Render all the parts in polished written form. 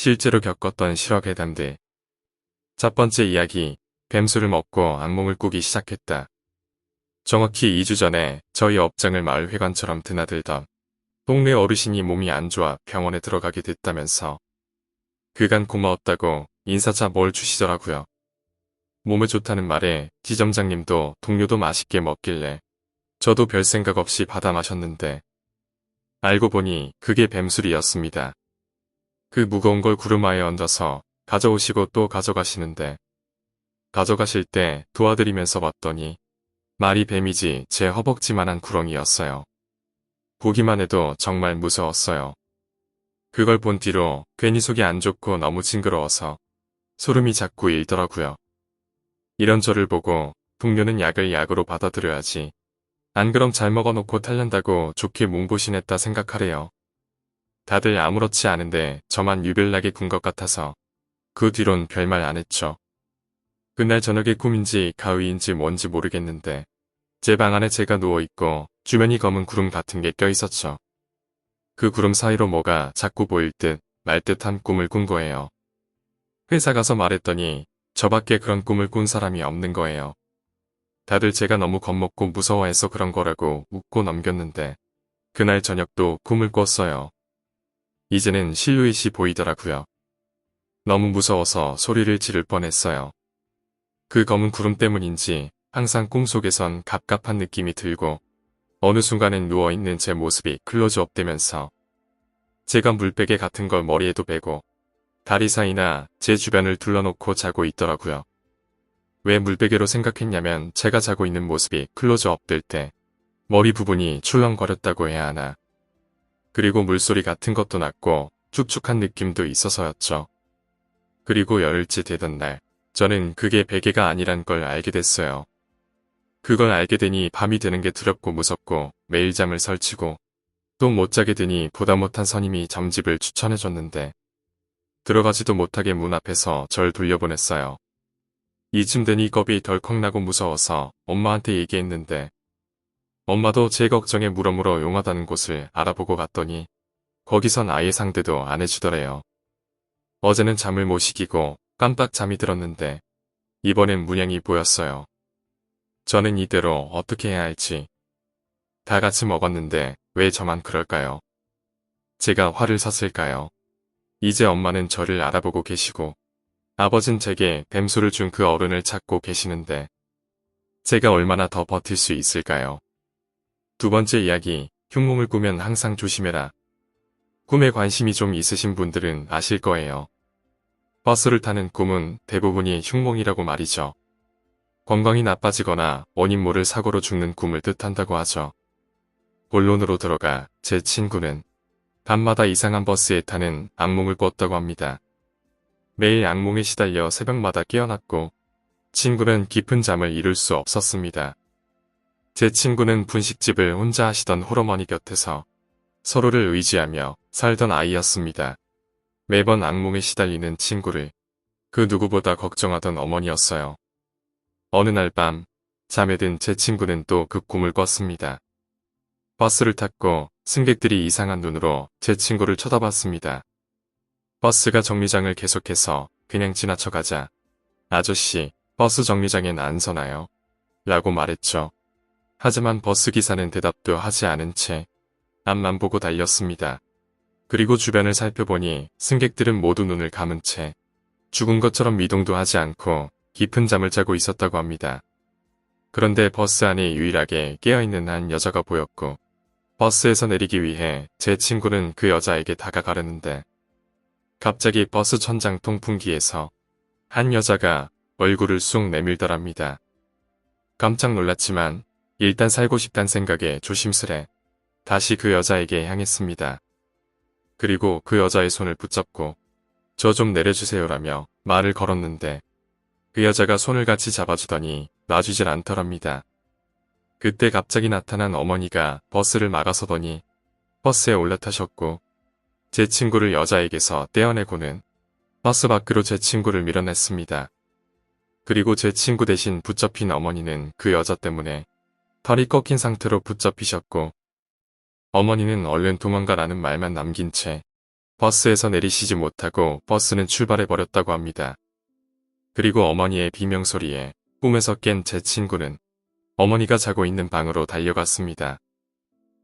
실제로 겪었던 실화괴담들. 첫 번째 이야기, 뱀술을 먹고 악몽을 꾸기 시작했다. 정확히 2주 전에 저희 업장을 마을회관처럼 드나들던 동네 어르신이 몸이 안 좋아 병원에 들어가게 됐다면서 그간 고마웠다고 인사차 뭘 주시더라고요. 몸에 좋다는 말에 지점장님도 동료도 맛있게 먹길래 저도 별 생각 없이 받아 마셨는데 알고 보니 그게 뱀술이었습니다. 그 무거운 걸 구루마에 얹어서 가져오시고 또 가져가시는데 가져가실 때 도와드리면서 봤더니 말이 뱀이지 제 허벅지만한 구렁이였어요. 보기만 해도 정말 무서웠어요. 그걸 본 뒤로 괜히 속이 안 좋고 너무 징그러워서 소름이 자꾸 일더라고요. 이런 저를 보고 동료는 약을 약으로 받아들여야지. 안 그럼 잘 먹어놓고 탈난다고 좋게 몸보신했다 생각하래요. 다들 아무렇지 않은데 저만 유별나게 군 것 같아서 그 뒤론 별말 안 했죠. 그날 저녁에 꿈인지 가위인지 뭔지 모르겠는데 제 방 안에 제가 누워있고 주변이 검은 구름 같은 게 껴있었죠. 그 구름 사이로 뭐가 자꾸 보일 듯 말 듯한 꿈을 꾼 거예요. 회사 가서 말했더니 저밖에 그런 꿈을 꾼 사람이 없는 거예요. 다들 제가 너무 겁먹고 무서워해서 그런 거라고 웃고 넘겼는데 그날 저녁도 꿈을 꿨어요. 이제는 실루엣이 보이더라고요. 너무 무서워서 소리를 지를 뻔했어요. 그 검은 구름 때문인지 항상 꿈속에선 갑갑한 느낌이 들고 어느 순간엔 누워있는 제 모습이 클로즈업 되면서 제가 물베개 같은 걸 머리에도 베고 다리 사이나 제 주변을 둘러놓고 자고 있더라고요. 왜 물베개로 생각했냐면 제가 자고 있는 모습이 클로즈업 될 때 머리 부분이 출렁거렸다고 해야 하나. 그리고 물소리 같은 것도 났고 축축한 느낌도 있어서였죠. 그리고 열흘째 되던 날 저는 그게 베개가 아니란 걸 알게 됐어요. 그걸 알게 되니 밤이 되는 게 두렵고 무섭고 매일 잠을 설치고 또 못 자게 되니 보다 못한 선임이 점집을 추천해줬는데 들어가지도 못하게 문 앞에서 절 돌려보냈어요. 이쯤 되니 겁이 덜컥 나고 무서워서 엄마한테 얘기했는데 엄마도 제 걱정에 물어물어 용하다는 곳을 알아보고 갔더니 거기선 아예 상대도 안 해주더래요. 어제는 잠을 못 이기고 깜빡 잠이 들었는데 이번엔 문양이 보였어요. 저는 이대로 어떻게 해야 할지. 다 같이 먹었는데 왜 저만 그럴까요? 제가 화를 샀을까요? 이제 엄마는 저를 알아보고 계시고 아버진 제게 뱀술을 준 그 어른을 찾고 계시는데 제가 얼마나 더 버틸 수 있을까요? 두 번째 이야기, 흉몽을 꾸면 항상 조심해라. 꿈에 관심이 좀 있으신 분들은 아실 거예요. 버스를 타는 꿈은 대부분이 흉몽이라고 말이죠. 건강이 나빠지거나 원인 모를 사고로 죽는 꿈을 뜻한다고 하죠. 본론으로 들어가 제 친구는 밤마다 이상한 버스에 타는 악몽을 꿨다고 합니다. 매일 악몽에 시달려 새벽마다 깨어났고 친구는 깊은 잠을 이룰 수 없었습니다. 제 친구는 분식집을 혼자 하시던 홀어머니 곁에서 서로를 의지하며 살던 아이였습니다. 매번 악몽에 시달리는 친구를 그 누구보다 걱정하던 어머니였어요. 어느 날 밤 잠에 든 제 친구는 또 그 꿈을 꿨습니다. 버스를 탔고 승객들이 이상한 눈으로 제 친구를 쳐다봤습니다. 버스가 정류장을 계속해서 그냥 지나쳐가자 아저씨, 버스 정류장엔 안 서나요? 라고 말했죠. 하지만 버스기사는 대답도 하지 않은 채 앞만 보고 달렸습니다. 그리고 주변을 살펴보니 승객들은 모두 눈을 감은 채 죽은 것처럼 미동도 하지 않고 깊은 잠을 자고 있었다고 합니다. 그런데 버스 안에 유일하게 깨어있는 한 여자가 보였고 버스에서 내리기 위해 제 친구는 그 여자에게 다가가려는데 갑자기 버스 천장 통풍기에서 한 여자가 얼굴을 쑥 내밀더랍니다. 깜짝 놀랐지만 일단 살고 싶단 생각에 조심스레 다시 그 여자에게 향했습니다. 그리고 그 여자의 손을 붙잡고 저 좀 내려주세요라며 말을 걸었는데 그 여자가 손을 같이 잡아주더니 놔주질 않더랍니다. 그때 갑자기 나타난 어머니가 버스를 막아서더니 버스에 올라타셨고 제 친구를 여자에게서 떼어내고는 버스 밖으로 제 친구를 밀어냈습니다. 그리고 제 친구 대신 붙잡힌 어머니는 그 여자 때문에 털이 꺾인 상태로 붙잡히셨고 어머니는 얼른 도망가라는 말만 남긴 채 버스에서 내리시지 못하고 버스는 출발해버렸다고 합니다. 그리고 어머니의 비명소리에 꿈에서 깬 제 친구는 어머니가 자고 있는 방으로 달려갔습니다.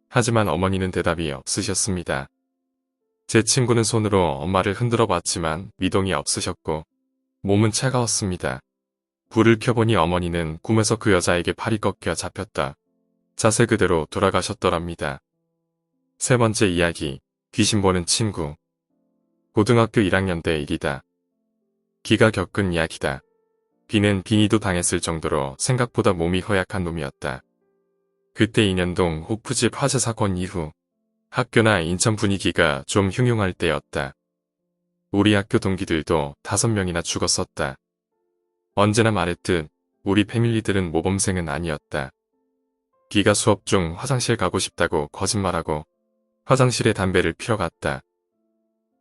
하지만 어머니는 대답이 없으셨습니다. 제 친구는 손으로 엄마를 흔들어 봤지만 미동이 없으셨고 몸은 차가웠습니다. 불을 켜보니 어머니는 꿈에서 그 여자에게 팔이 꺾여 잡혔다. 자세 그대로 돌아가셨더랍니다. 세 번째 이야기, 귀신 보는 친구. 고등학교 1학년 때 일이다. 기가 겪은 이야기다. 비는 빙의도 당했을 정도로 생각보다 몸이 허약한 놈이었다. 그때 인현동 호프집 화재 사건 이후 학교나 인천 분위기가 좀 흉흉할 때였다. 우리 학교 동기들도 5명이나 죽었었다. 언제나 말했듯 우리 패밀리들은 모범생은 아니었다. 기가 수업 중 화장실 가고 싶다고 거짓말하고 화장실에 담배를 피러 갔다.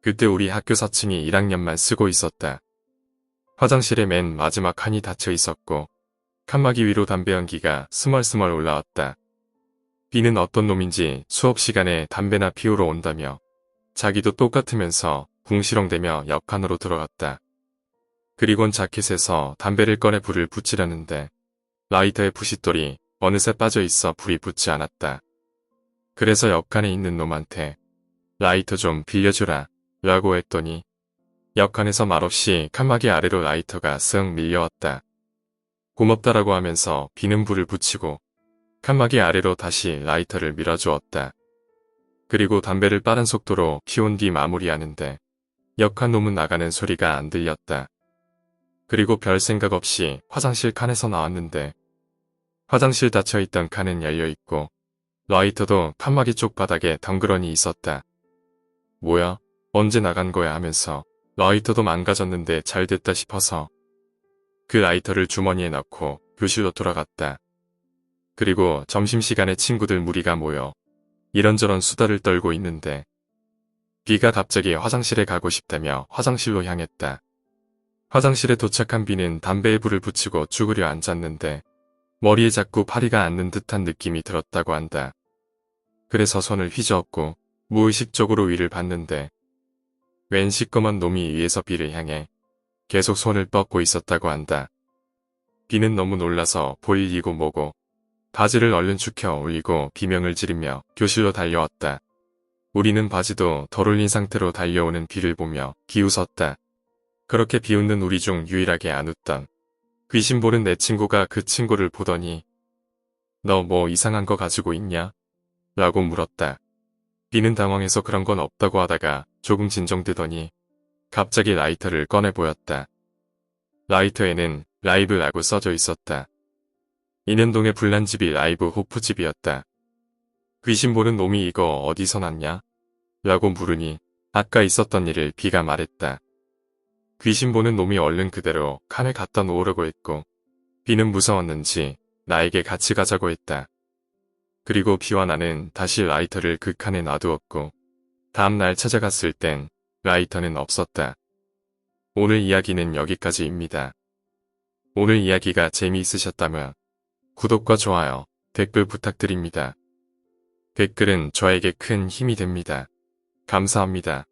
그때 우리 학교 4층이 1학년만 쓰고 있었다. 화장실의 맨 마지막 칸이 닫혀 있었고 칸막이 위로 담배 연기가 스멀스멀 올라왔다. 비는 어떤 놈인지 수업 시간에 담배나 피우러 온다며 자기도 똑같으면서 궁시렁대며 옆 칸으로 들어갔다. 그리곤 자켓에서 담배를 꺼내 불을 붙이려는데 라이터의 부싯돌이 어느새 빠져있어 불이 붙지 않았다. 그래서 옆 칸에 있는 놈한테 라이터 좀 빌려주라 라고 했더니 옆 칸에서 말없이 칸막이 아래로 라이터가 쓱 밀려왔다. 고맙다라고 하면서 비는 불을 붙이고 칸막이 아래로 다시 라이터를 밀어주었다. 그리고 담배를 빠른 속도로 피운 뒤 마무리하는데 옆칸 놈은 나가는 소리가 안 들렸다. 그리고 별 생각 없이 화장실 칸에서 나왔는데 화장실 닫혀있던 칸은 열려있고 라이터도 칸막이 쪽 바닥에 덩그러니 있었다. 뭐야? 언제 나간 거야 하면서 라이터도 망가졌는데 잘 됐다 싶어서 그 라이터를 주머니에 넣고 교실로 돌아갔다. 그리고 점심시간에 친구들 무리가 모여 이런저런 수다를 떨고 있는데 비가 갑자기 화장실에 가고 싶다며 화장실로 향했다. 화장실에 도착한 비는 담배에 불을 붙이고 쭈그려 앉았는데 머리에 자꾸 파리가 앉는 듯한 느낌이 들었다고 한다. 그래서 손을 휘저었고 무의식적으로 위를 봤는데 웬 시꺼먼 놈이 위에서 비를 향해 계속 손을 뻗고 있었다고 한다. 비는 너무 놀라서 보일이고 뭐고 바지를 얼른 축혀 올리고 비명을 지르며 교실로 달려왔다. 우리는 바지도 덜 올린 상태로 달려오는 비를 보며 비웃었다. 그렇게 비웃는 우리 중 유일하게 안 웃던 귀신 보는 내 친구가 그 친구를 보더니 너 뭐 이상한 거 가지고 있냐? 라고 물었다. 비는 당황해서 그런 건 없다고 하다가 조금 진정되더니 갑자기 라이터를 꺼내 보였다. 라이터에는 라이브라고 써져 있었다. 인현동의 불난집이 라이브 호프집이었다. 귀신 보는 놈이 이거 어디서 났냐? 라고 물으니 아까 있었던 일을 비가 말했다. 귀신 보는 놈이 얼른 그대로 칸에 갖다 놓으려고 했고 비는 무서웠는지 나에게 같이 가자고 했다. 그리고 비와 나는 다시 라이터를 그 칸에 놔두었고 다음날 찾아갔을 땐 라이터는 없었다. 오늘 이야기는 여기까지입니다. 오늘 이야기가 재미있으셨다면 구독과 좋아요, 댓글 부탁드립니다. 댓글은 저에게 큰 힘이 됩니다. 감사합니다.